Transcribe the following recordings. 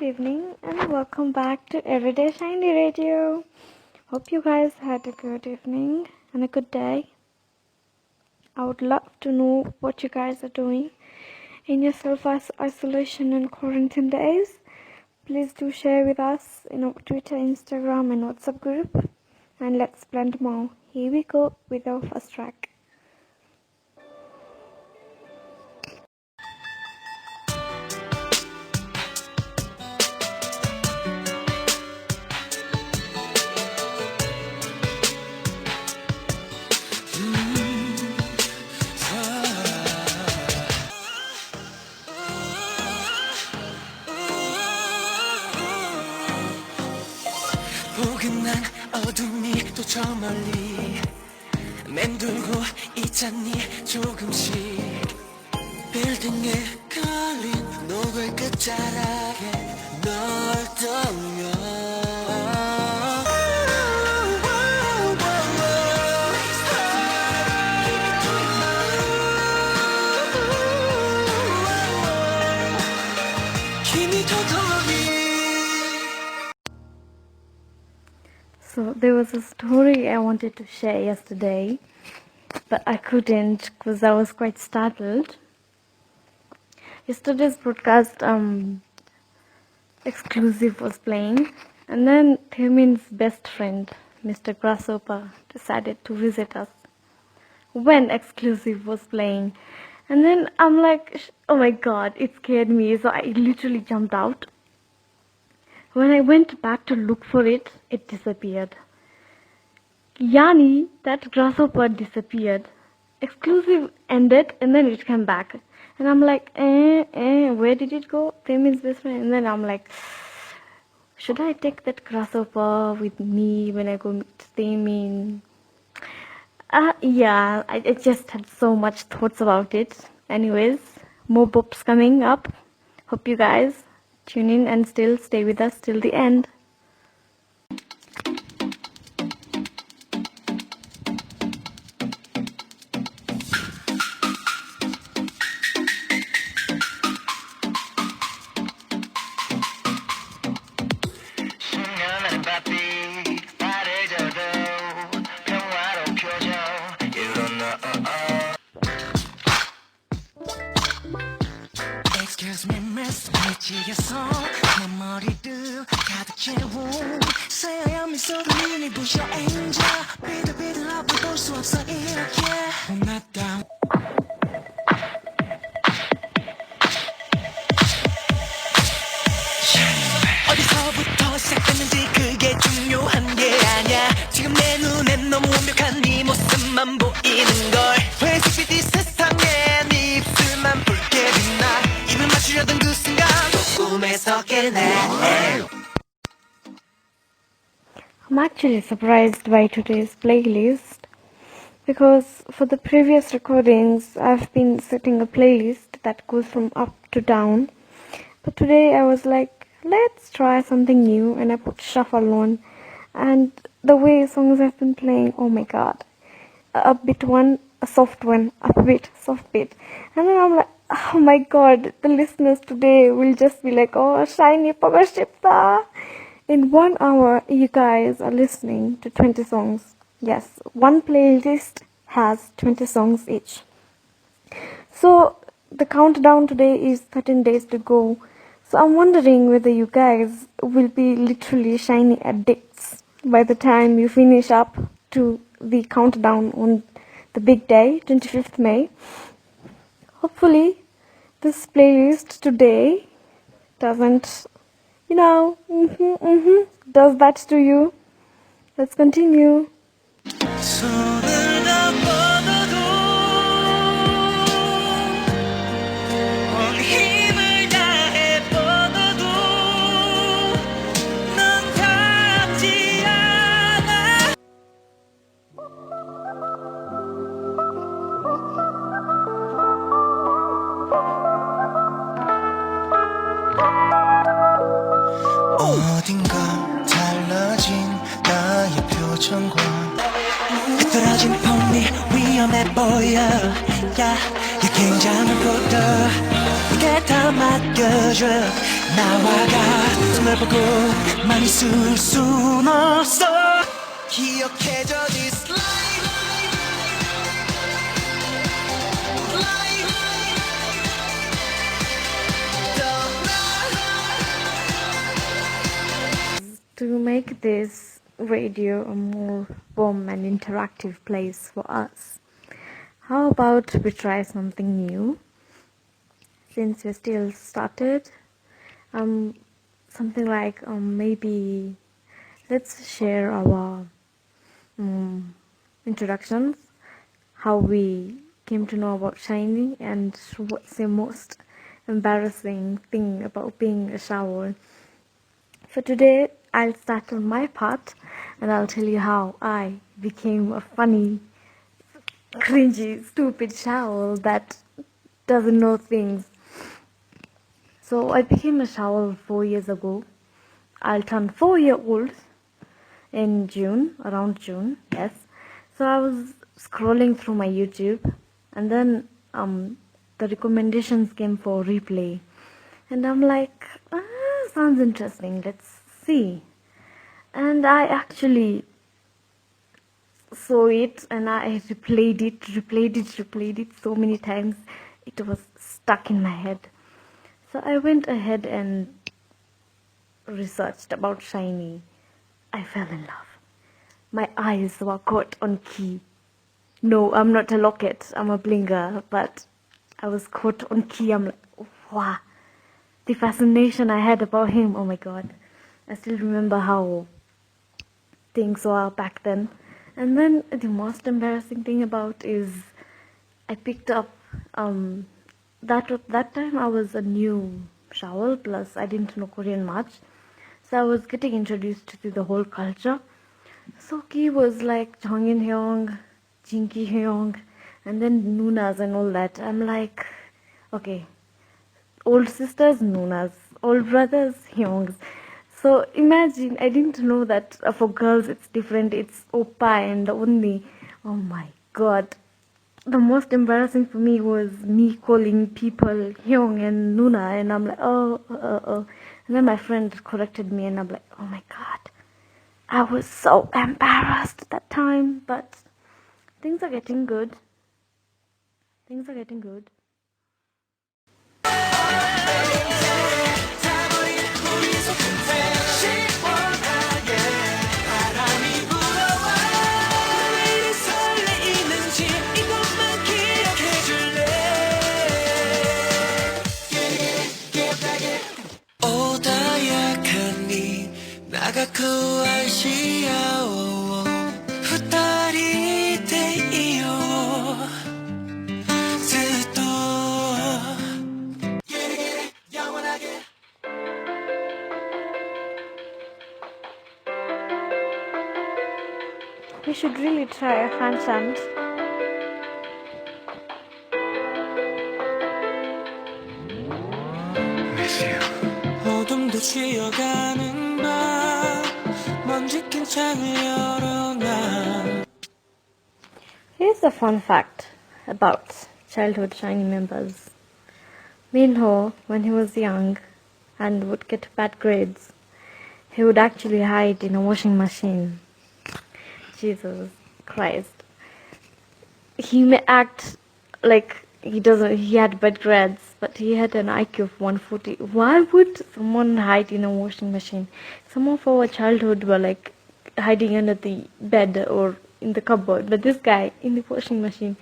good evening and welcome back to Everyday SHINee Radio. Hope you guys had a good evening and a good day. I would love to know what you guys are doing in your self-isolation and quarantine days. Please do share with us in our Twitter, Instagram and WhatsApp group, and let's blend more. Here we go with our first track. 포근한 어둠이 또 저 멀리 맴돌고 있잖니 조금씩 빌딩에 걸린 노을 끝자락에 널 떠올려 So there was a story I wanted to share yesterday, but I couldn't because I was quite startled. Yesterday's broadcast exclusive was playing, and then Themin's best friend, Mr. Grasshopper, decided to visit us when exclusive was playing. And then I'm like, oh my god, it scared me, so I literally jumped out. When I went back to look for it, it disappeared. Yani, that grasshopper disappeared. Exclusive ended and then it came back. And I'm like, where did it go? Themin's best friend. And then I'm like, should I take that grasshopper with me when I go meet Themin? Yeah, I just had so much thoughts about it. Anyways, more bops coming up. Hope you guys tune in and still stay with us till the end. Excuse me, miss, 미치겠어 내 머리를 가득 채운 새하얀 미소로 눈이 부셔 angel 비틀비틀 앞을 볼 수 없어 이렇게 못났다 어디서부터 시작됐는지 그게 중요한 게 아냐 지금 내 눈엔 너무 완벽한 네 모습만 보이는걸 회색빛 세상에 네 입술만 붉게 빛나 입을 맞추려던 그 순간 또 꿈에서 깨네 I'm actually surprised by today's playlist because for the previous recordings I've been setting a playlist that goes from up to down, but today I was like, let's try something new, and I put shuffle on, and the way songs have been playing, oh my god, a upbeat one, a soft one, upbeat, soft beat, and then I'm like, oh my god, the listeners today will just be like, oh, SHINee Pagashipta. In 1 hour, you guys are listening to 20 songs. Yes, one playlist has 20 songs each. So the countdown today is 13 days to go. So I'm wondering whether you guys will be literally SHINee addicts by the time you finish up to the countdown on the big day, 25th May. Hopefully, this playlist today doesn't, does that to you. Let's continue. 어딘가 달라진 나의 표정과 흐트러진 폰이 위험해 보여 야, 이 긴장을 풀어 모든 다 맡겨줘 나와 널 보고 많이 쓸 순 없어 기억해줘 this life To make this radio a more warm and interactive place for us, how about we try something new? Since we're still started, something like maybe let's share our introductions, how we came to know about SHINee, and what's the most embarrassing thing about being a Shawol. For today, I'll start on my part, and I'll tell you how I became a funny, cringy, stupid Shawol that doesn't know things. So I became a Shawol 4 years ago. I'll turn 4-year-old in June, around June, yes. So I was scrolling through my YouTube, and then the recommendations came for replay, and I'm like, sounds interesting, let's see. And I actually saw it, and I replayed it so many times, it was stuck in my head. So I went ahead and researched about SHINee. I fell in love. My eyes were caught on key. No, I'm not a locket, I'm a blinger, but I was caught on key. I'm like, wow. The fascination I had about him, oh my god. I still remember how things were back then. And then the most embarrassing thing about is I picked up, that time I was a new Shawol, plus I didn't know Korean much. So I was getting introduced to the whole culture. Soki was like Jongin Hyung, Jinki Hyung, and then Nunas and all that. I'm like, okay, old sisters, Nunas, old brothers, Hyungs. So imagine, I didn't know that for girls it's different, it's Oppa and only. Oh my god. The most embarrassing for me was me calling people Hyung and Nuna, and I'm like, oh. And then my friend corrected me, and I'm like, oh my god. I was so embarrassed at that time, but things are getting good. Things are getting good. We should really try a fan chant. 어둠도 취어가는 밤 먼지 낀 창을 열어놔. Here's a fun fact about childhood SHINee members. Minho, when he was young and would get bad grades, he would actually hide in a washing machine. Jesus Christ. He may act like he had bad grades, but he had an IQ of 140. Why would someone hide in a washing machine? Some of our childhood were like hiding under the bed or in the cupboard, but this guy in the washing machine,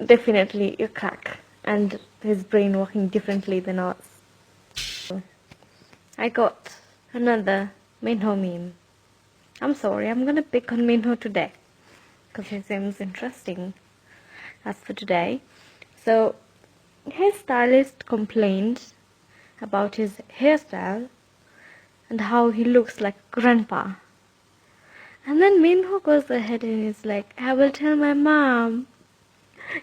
definitely a crack, and his brain working differently than ours. I got another Minho meme. I'm sorry, I'm gonna pick on Minho today because he seems interesting. As for today, so his stylist complained about his hairstyle and how he looks like grandpa. And then Minho goes ahead and is like, I will tell my mom.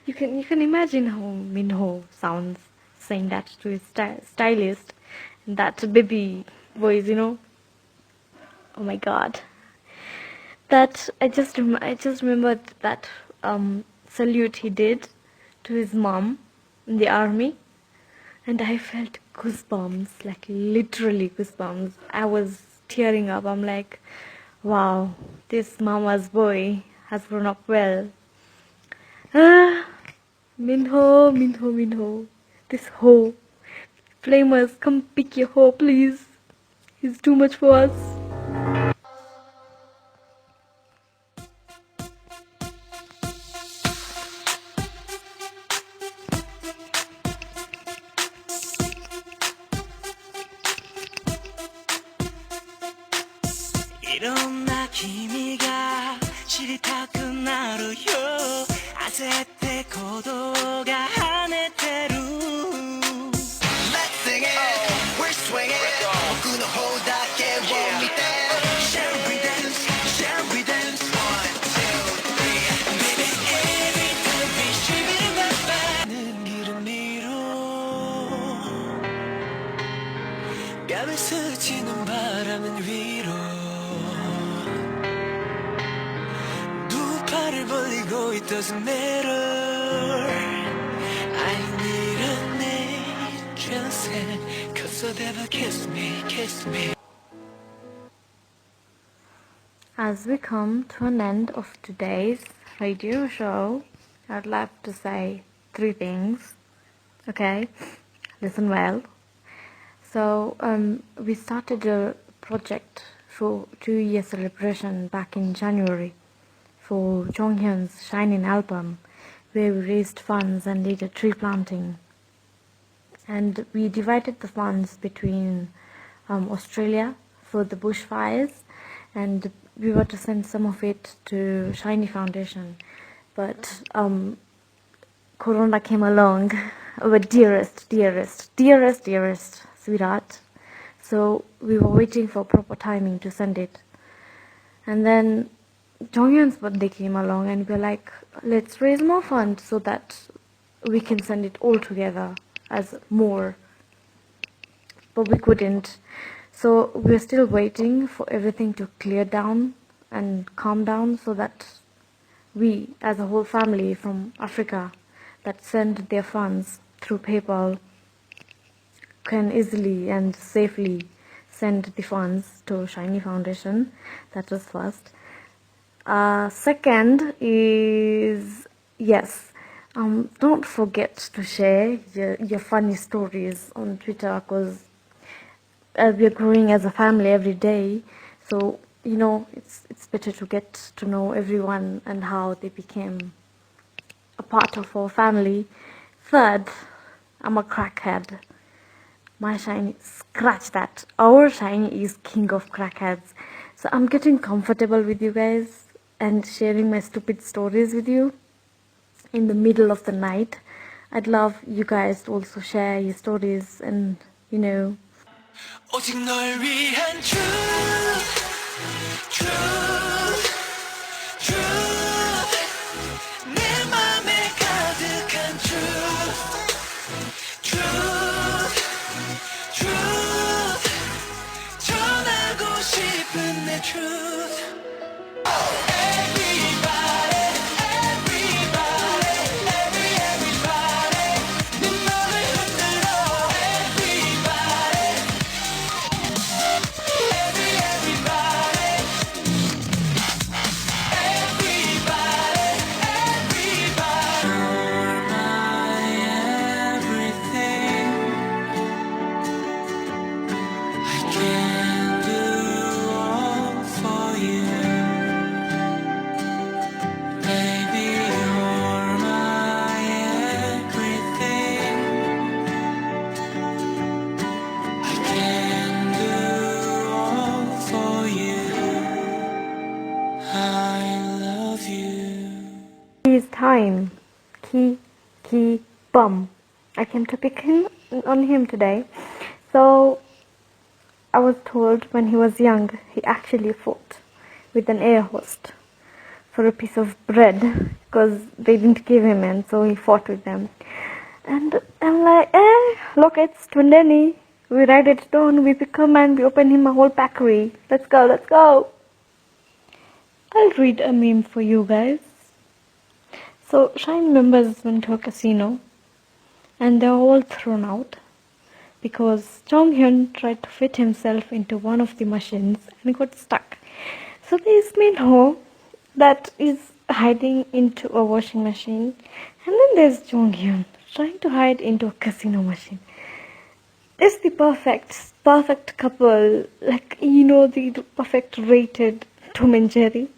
You can imagine how Minho sounds saying that to his stylist, and that baby voice, Oh my god. That I just remembered that salute he did to his mom in the army, and I felt goosebumps, like literally goosebumps. I was tearing up. I'm like, wow, this mama's boy has grown up well. Ah, Minho, Minho, Minho. This hoe. Flamers, come pick your hoe, please. He's too much for us. 일어나君が知りたくなるよ焦って鼓動が跳ねてる Let's sing it, we're swinging 僕の方だけを見て Shall we dance, shall we dance 1, 2, 3 Baby every time we shimmy the back 는 길을 밀어 뺨을 스치는 바람은 위로 It doesn't matter I need an angel's hand Cause you'll never kiss me, kiss me As we come to an end of today's radio show, I'd like to say 3 things. Okay, listen well. So, we started a project for 2-year celebration back in January for Jonghyun's SHINee album, where we raised funds and did a tree planting. And we divided the funds between Australia for the bushfires, and we were to send some of it to SHINee Foundation. But Corona came along, our dearest sweetheart. So we were waiting for proper timing to send it. And then Jonghyun's birthday came along, and we were like, let's raise more funds so that we can send it all together as more. But we couldn't. So we're still waiting for everything to clear down and calm down so that we, as a whole family from Africa that send their funds through PayPal, can easily and safely send the funds to SHINee Foundation. That was first. Second is, yes, don't forget to share your funny stories on Twitter, because we're growing as a family every day. So, you know, it's better to get to know everyone and how they became a part of our family. Third, I'm a crackhead. My SHINee, scratch that. Our SHINee is king of crackheads. So I'm getting comfortable with you guys and sharing my stupid stories with you in the middle of the night. I'd love you guys to also share your stories and, you know. 오직 널 위한 truth, truth, truth 내 맘에 가득한 truth, truth, truth 전하고 싶은 내 truth Everybody, everybody, everybody 네 맘을 흔들어 Everybody, everybody Everybody, everybody You're my everything I can do all for you Baby, you're my everything I can do all for you I love you It's time. Key, bum. I came to pick him on him today. So I was told when he was young, he actually fought with an air host for a piece of bread because they didn't give him, and so he fought with them. And I'm like, look, it's Twindeni. We ride it down, we pick him and we open him a whole packery. Let's go, let's go. I'll read a meme for you guys. So SHINee members went to a casino and they're all thrown out because Jonghyun tried to fit himself into one of the machines and got stuck. So there's Minho that is hiding into a washing machine, and then there's Jonghyun trying to hide into a casino machine. It's the perfect couple, like, the perfect rated Tom and Jerry.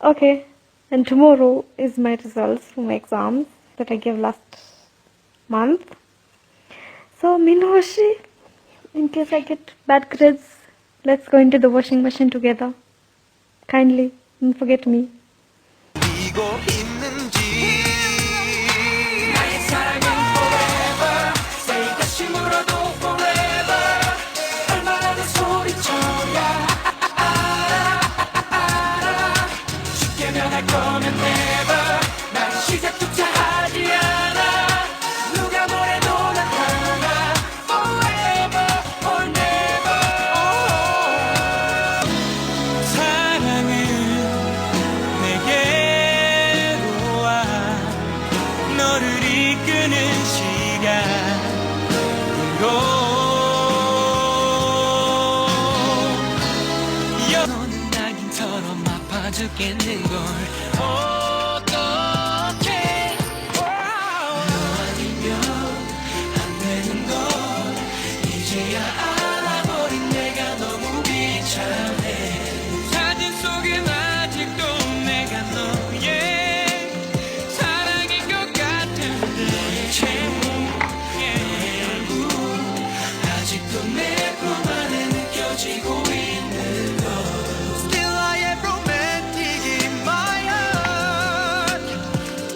Okay, and tomorrow is my results from my exams that I gave last month. So Minhoshi, in case I get bad grades, let's go into the washing machine together. Kindly, don't forget me. 이고 있는지 나의 사랑은 forever say 다시 물어도 forever 얼마나 더 소리쳐야 알아 쉽게 변할 거면 never 난 시작조차 하지 않아 누가 뭐래도 난 하나 forever or never 사랑은 내게로 와 너를 이끄는 시간으로 너는 낙인처럼 아파 죽겠는걸 어떡해 너 아니면 안 되는 걸 이제야 알아버린 내가 너무 비참해 사진 속엔 아직도 내가 너의 사랑인 것 같은데 너의 얼굴 아직도 내 품 안에 느껴지고 있는 걸 Still I am romantic in my heart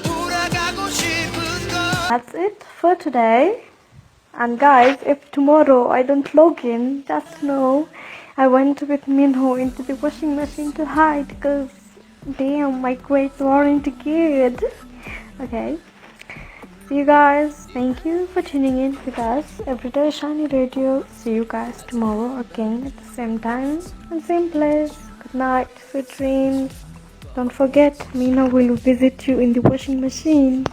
돌아가고 싶은 걸 That's it for today. And guys, if tomorrow I don't log in, just know I went with Minho into the washing machine to hide because damn, my grades weren't good. Okay. See you guys. Thank you for tuning in with us. Everyday SHINee Radio. See you guys tomorrow again at the same time and same place. Good night. Sweet dreams. Don't forget, Mina will visit you in the washing machine.